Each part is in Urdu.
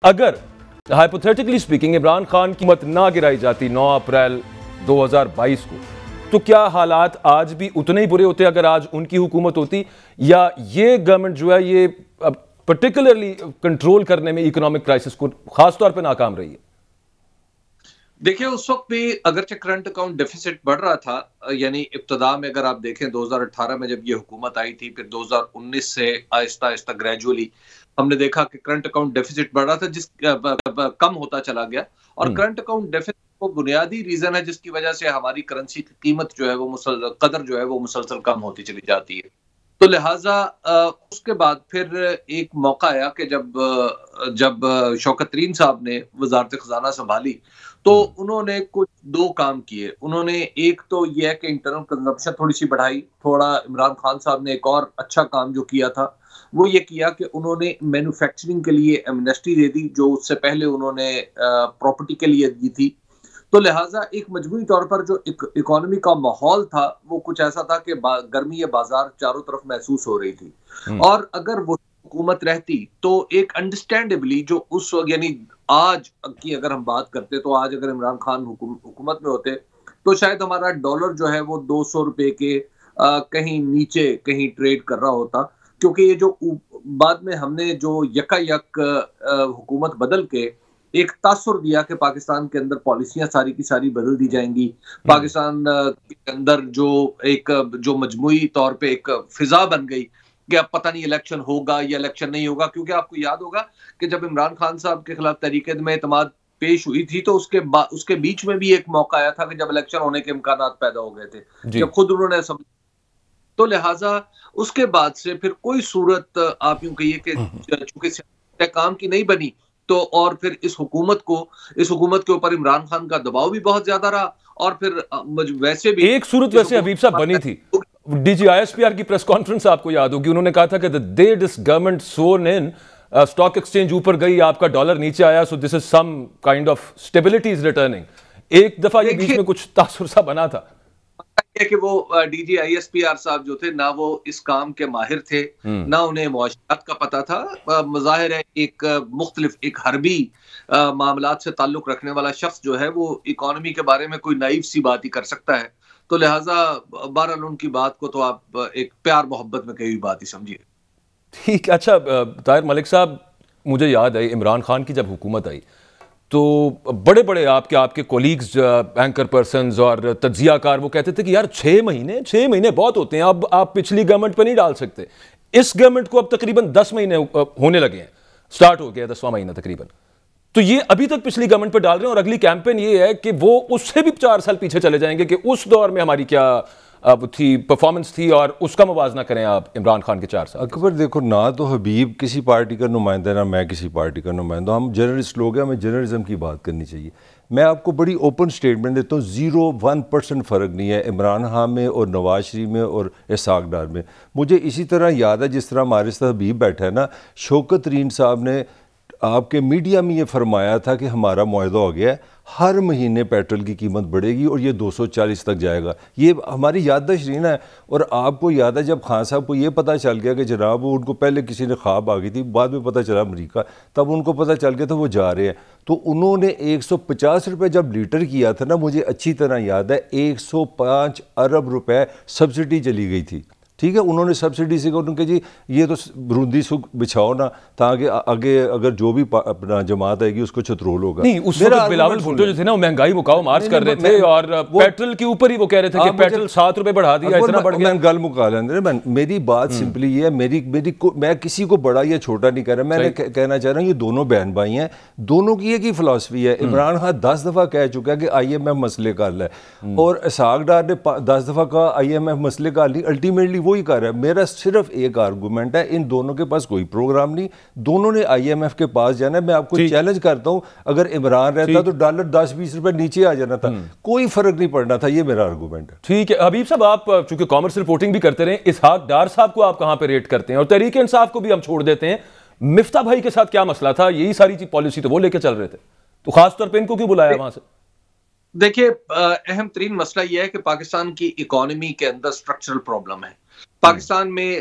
اگر ہائپوتھیٹیکلی سپیکنگ عمران خان کی حکومت نہ گرائی جاتی 9 اپریل 2022 کو، تو کیا حالات آج بھی اتنے ہی برے ہوتے اگر آج ان کی حکومت ہوتی، یا یہ گورنمنٹ جو ہے یہ پرٹیکولرلی کنٹرول کرنے میں اکنامک کرائسس کو خاص طور پہ ناکام رہی ہے؟ دیکھیں اس وقت بھی اگرچہ کرنٹ اکاؤنٹ ڈیفیسٹ بڑھ رہا تھا، یعنی ابتدا میں اگر آپ دیکھیں 2018 میں جب یہ حکومت آئی تھی، پھر 2019 سے آہستہ آہستہ گریجولی ہم نے دیکھا کہ کرنٹ اکاؤنٹ ڈیفیسٹ بڑھ رہا تھا، جس کم ہوتا چلا گیا، اور کرنٹ اکاؤنٹ ڈیفیسٹ وہ بنیادی ریزن ہے جس کی وجہ سے ہماری کرنسی کی قیمت جو ہے وہ قدر جو ہے وہ مسلسل کم ہوتی چلی جاتی ہے۔ تو لہٰذا اس کے بعد پھر ایک موقع آیا کہ جب شوکت ترین صاحب نے وزارت خزانہ سنبھالی تو انہوں نے کچھ دو کام کیے۔ انہوں نے ایک تو یہ ہے کہ انٹرنل کنزمپشن تھوڑی سی بڑھائی۔ تھوڑا عمران خان صاحب نے ایک اور اچھا کام جو کیا تھا وہ یہ کیا کہ انہوں نے مینوفیکچرنگ کے لیے ایمنیسٹی دے دی، جو اس سے پہلے انہوں نے پراپرٹی کے لیے دی تھی۔ تو لہٰذا ایک مجموعی طور پر جو اکانومی کا ماحول تھا وہ کچھ ایسا تھا کہ گرمی بازار چاروں طرف محسوس ہو رہی تھی، اور اگر وہ حکومت رہتی تو ایک انڈرسٹینڈیبلی جو اس وقت، یعنی آج کی اگر ہم بات کرتے تو آج اگر عمران خان حکومت میں ہوتے تو شاید ہمارا ڈالر جو ہے وہ 200 روپے کے کہیں نیچے کہیں ٹریڈ کر رہا ہوتا، کیونکہ یہ جو بعد میں ہم نے جو یکا یک حکومت بدل کے ایک تاثر دیا کہ پاکستان کے اندر پالیسیاں ساری کی ساری بدل دی جائیں گی، پاکستان کے اندر جو مجموعی طور پہ ایک فضا بن گئی کہ اب پتہ نہیں الیکشن ہوگا یا الیکشن نہیں ہوگا، کیونکہ آپ کو یاد ہوگا کہ جب عمران خان صاحب کے خلاف تحریک عدم اعتماد پیش ہوئی تھی تو اس کے بیچ میں بھی ایک موقع آیا تھا کہ جب الیکشن ہونے کے امکانات پیدا ہو گئے تھے، جب خود انہوں نے تو لہٰذا اس کے بعد سے پھر کوئی صورت آپ یوں کہیے کہ چونکہ سیاست کام کی نہیں بنی، تو اور پھر اس حکومت کے اوپر عمران خان کا دباؤ بھی بہت زیادہ رہا، اور پھر ویسے بھی ایک صورت ویسے حبیب صاحب بنی تھی، D G I S P R کی پریس کانفرنس آپ کو یاد ہوگی، انہوں نے کہا تھا کہ the day this government sworn in stock exchange اوپر گئی، آپ کا ڈالر نیچے آیا، so this is some kind of stability is returning۔ ایک دفعہ یہ بیچ میں کچھ تاثر سا بنا تھا کہ وہ D G I S P R صاحب جو تھے نہ وہ اس کام کے ماہر تھے، نہ انہیں معاشرات کا پتہ تھا۔ مظاہر ہے ایک مختلف ایک حربی معاملات سے تعلق رکھنے والا شخص جو ہے وہ اکانومی کے بارے میں کوئی نائیو سی بات ہی کر سکتا ہے، تو لہٰذا بہرحال ان کی بات کو تو آپ ایک پیار محبت میں کئی بات ہی سمجھیے۔ ٹھیک، اچھا طاہر ملک صاحب، مجھے یاد ہے عمران خان کی جب حکومت آئی تو بڑے بڑے آپ کے کولیگز اینکر پرسنز اور تجزیہ کار وہ کہتے تھے کہ یار 6 مہینے بہت ہوتے ہیں، اب آپ پچھلی گورنمنٹ پہ نہیں ڈال سکتے۔ اس گورنمنٹ کو اب تقریباً 10 مہینے ہونے لگے ہیں، سٹارٹ ہو گیا 10واں مہینہ تقریباً، تو یہ ابھی تک پچھلی گورنمنٹ پہ ڈال رہے ہیں، اور اگلی کیمپین یہ ہے کہ وہ اس سے بھی 4 سال پیچھے چلے جائیں گے کہ اس دور میں ہماری کیا تھی پرفارمنس تھی، اور اس کا موازنہ کریں آپ عمران خان کے 4 سال۔ اکبر دیکھو، نہ تو حبیب کسی پارٹی کا نمائندہ، نہ میں کسی پارٹی کا نمائندہ، ہم جرنلسٹ لوگ ہیں، ہمیں جرنلزم کی بات کرنی چاہیے۔ میں آپ کو بڑی اوپن سٹیٹمنٹ دیتا ہوں، 0.1% فرق نہیں ہے عمران خان میں اور نواز شریف میں اور اسحاق ڈار میں۔ مجھے اسی طرح یاد ہے جس طرح ہمارے ساتھ حبیب بیٹھا ہے نا، شوکت ترین صاحب نے آپ کے میڈیا میں یہ فرمایا تھا کہ ہمارا معاہدہ ہو گیا ہے، ہر مہینے پیٹرول کی قیمت بڑھے گی اور یہ 240 تک جائے گا۔ یہ ہماری یادداشت رہی نا ہے، اور آپ کو یاد ہے جب خان صاحب کو یہ پتہ چل گیا کہ جناب وہ ان کو پہلے کسی نے خواب آ گئی تھی، بعد میں پتہ چلا امریکہ، تب ان کو پتہ چل گیا تھا وہ جا رہے ہیں، تو انہوں نے 150 روپے جب لیٹر کیا تھا نا، مجھے اچھی طرح یاد ہے 105 ارب روپے سبسڈی چلی گئی تھی، ٹھیک ہے۔ انہوں نے سبسڈی سے کہا کہ جی یہ تو بروندی سکھ بچھاؤ نا، تاکہ آگے اگر جو بھی اپنا جماعت آئے گی اس کو چترول ہوگا۔ نہیں، اس وقت بلاول بھٹو جو تھے نا وہ مہنگائی مکاؤ مارچ کر رہے تھے، اور پیٹرول کے اوپر ہی وہ کہہ رہے تھے کہ پیٹرول 7 روپے بڑھا دیا، اتنا بڑھ گیا۔ میں گل مکا لینا، میری بات سمپلی یہ ہے، میں کسی کو بڑا یا چھوٹا نہیں کہہ رہا، میں نے کہنا چاہ رہا ہوں یہ دونوں بہن بھائی ہیں، دونوں کی ایک ہی فلاسفی ہے۔ عمران خان 10 دفعہ کہہ چکا ہے کہ IMF مسئلے کا حل ہے، اور اسحاق ڈار نے 10 دفعہ کہا IMF مسئلے کا حل نہیں، الٹیمیٹلی وہی کر رہا ہے۔ میرا صرف ایک آرگومنٹ ہے، ان دونوں کے پاس کوئی پروگرام نہیں، دونوں نے IMF کے پاس جانا ہے۔ میں آپ کو چیلنج کرتا ہوں، اگر عمران رہتا تو ڈالر 10-20 روپے نیچے آ جانا تھا، کوئی فرق نہیں پڑنا تھا، یہ میرا آرگومنٹ ہے۔ ٹھیک ہے حبیب صاحب، آپ چونکہ کامرس رپورٹنگ بھی کرتے رہے، اسحاق ڈار صاحب کو آپ کہاں پہ ریٹ کرتے ہیں، اور تحریک انصاف کو بھی ہم چھوڑ دیتے ہیں، مفتاح بھائی کے ساتھ کیا مسئلہ تھا؟ یہی ساری پالیسی تو وہ لے کے چل رہے تھے، تو خاص طور پہ ان کو کیوں بلایا وہاں سے؟ دیکھیے، اہم ترین مسئلہ یہ ہے کہ پاکستان کی اکانومی کے اندر سٹرکچرل پرابلم ہے۔ پاکستان میں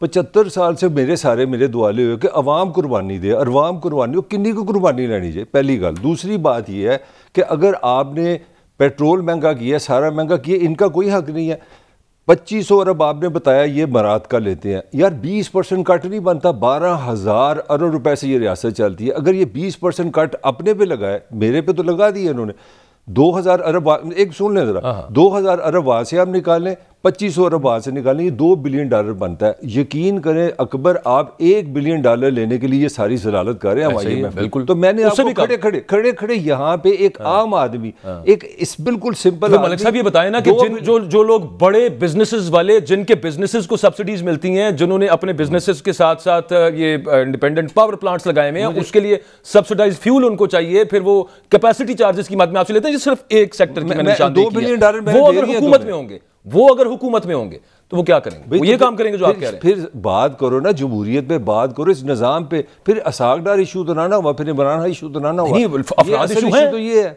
75 سال سے میرے دوالے ہوئے کہ عوام قربانی دے، عوام قربانی، کنی کو قربانی لینی چاہیے، پہلی گل۔ دوسری بات یہ ہے کہ اگر آپ نے پیٹرول مہنگا کیا، سارا مہنگا کیا، ان کا کوئی حق نہیں ہے۔ 2500 ارب آپ نے بتایا یہ امارات کا لیتے ہیں، یار 20% کٹ نہیں بنتا، 12,000 ارب روپے سے یہ ریاست چلتی ہے۔ اگر یہ 20% کٹ اپنے پہ لگائے، میرے پہ تو لگا دیا انہوں نے، 2,000 ارب، ایک سن لیں ذرا، 2,000 ارب وہاں سے آپ نکالیں، 2500 ارب وہاں سے نکالیں، یہ $2 بلین بنتا ہے۔ یقین کریں اکبر، آپ $1 بلین لینے کے لیے یہ ساری ضلالت کر رہے ہیں ہماری محفل۔ تو میں نے آپ کو کھڑے کھڑے یہاں پہ ایک عام آدمی، ایک اس بالکل سمپل، ملک صاحب یہ بتائیں نا کہ جو لوگ بڑے بزنسز والے، جن کے بزنسز کو سبسڈیز ملتی ہیں، جنہوں نے اپنے بزنسز کے ساتھ ساتھ یہ انڈیپینڈنٹ پاور پلانٹس لگائے ہوئے ہیں، اس کے لیے سبسڈائز فیول ان کو چاہیے، پھر وہ کیپیسٹی چارجز کی مد میں آپ سے لیتے ہیں۔ یہ صرف ایک سیکٹر کی میں نے نشاندہی کی ہے، وہ اگر حکومت میں ہوں گے تو وہ کیا کریں گے؟ وہ یہ کام کریں گے جو آپ کہہ رہے ہیں۔ پھر بات کرو نا جمہوریت پہ، بات کرو اس نظام پہ، پھر اسحاق ڈار ایشو تو نہ ہوا، پھر عمران خان ایشو تو نہ ہوا، افراد ایشو ہیں، تو یہ ہے۔